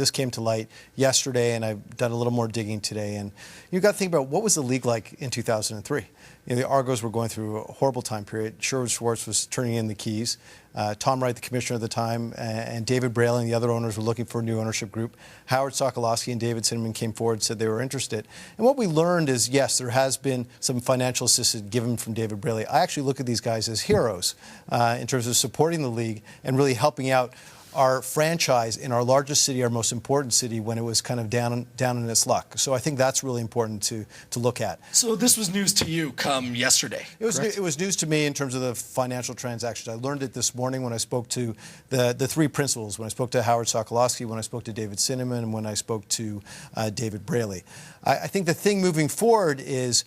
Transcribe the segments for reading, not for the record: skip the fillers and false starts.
this came to light yesterday, and I've done a little more digging today. And you've got to think about what was the league like in 2003. The Argos were going through a horrible time period. Sherwood Schwartz was turning in the keys. Tom Wright, the commissioner at the time, and David Braille and the other owners were looking for a new ownership group. Howard Sokolowski and David Cinnamon came forward and said they were interested. And what we learned is, yes, there has been some financial assistance given from David Braille. I actually look at these guys as heroes in terms of supporting the league and really helping out our franchise in our largest city, our most important city, when it was kind of down in its luck. So I think that's really important to look at. So this was news to you come yesterday, It was news to me in terms of the financial transactions. I learned it this morning when I spoke to the three principals, when I spoke to Howard Sokolowski, when I spoke to David Cinnamon, and when I spoke to David Braille. I think the thing moving forward is,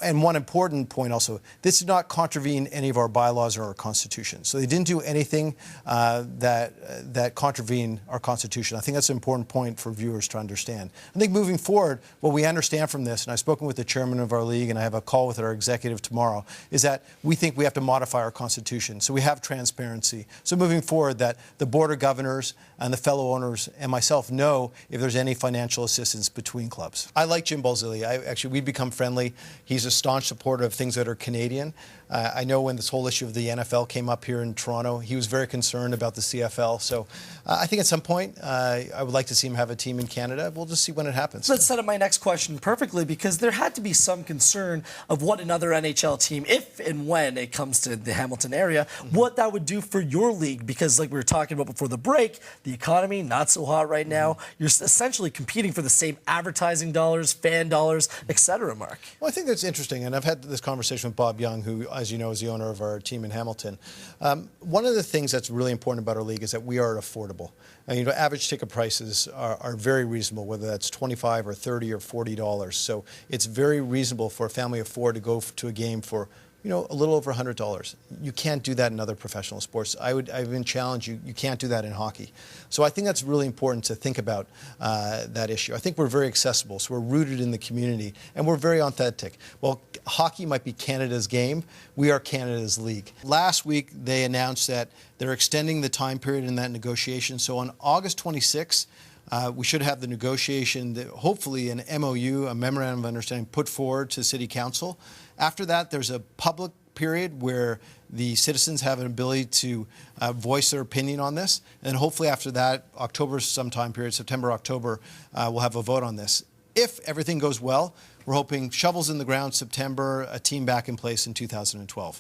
and one important point also, this did not contravene any of our bylaws or our Constitution. So they didn't do anything that contravened our Constitution. I think that's an important point for viewers to understand. I think moving forward, what we understand from this, and I've spoken with the chairman of our league, and I have a call with our executive tomorrow, is that we think we have to modify our Constitution. So we have transparency. So moving forward, that the Board of Governors and the fellow owners and myself know if there's any financial assistance between clubs. I like Jim Balzilli. Actually, we've become friendly. He's a staunch supporter of things that are Canadian. I know when this whole issue of the NFL came up here in Toronto, he was very concerned about the CFL. So I think at some point, I would like to see him have a team in Canada. We'll just see when it happens. Let's set up my next question perfectly, because there had to be some concern of what another NHL team, if and when it comes to the Hamilton area, what that would do for your league. Because like we were talking about before the break, the economy, not so hot right now. You're essentially competing for the same advertising dollars, fan dollars, etc., Mark. Well, I think that's interesting, and I've had this conversation with Bob Young, who, as you know, is the owner of our team in Hamilton. One of the things that's really important about our league is that we are affordable. And, average ticket prices are very reasonable, whether that's $25 or $30 or $40. So it's very reasonable for a family of four to go to a game for a little over $100. You can't do that in other professional sports. I've been challenged, you can't do that in hockey. So I think that's really important to think about that issue. I think we're very accessible, so we're rooted in the community, and we're very authentic. Well, hockey might be Canada's game. We are Canada's league. Last week, they announced that they're extending the time period in that negotiation. So on August 26th, we should have the negotiation, hopefully an MOU, a memorandum of understanding, put forward to City Council. After that, there's a public period where the citizens have an ability to voice their opinion on this. And hopefully after that, October sometime period, September, October, we'll have a vote on this. If everything goes well, we're hoping shovels in the ground September, a team back in place in 2012.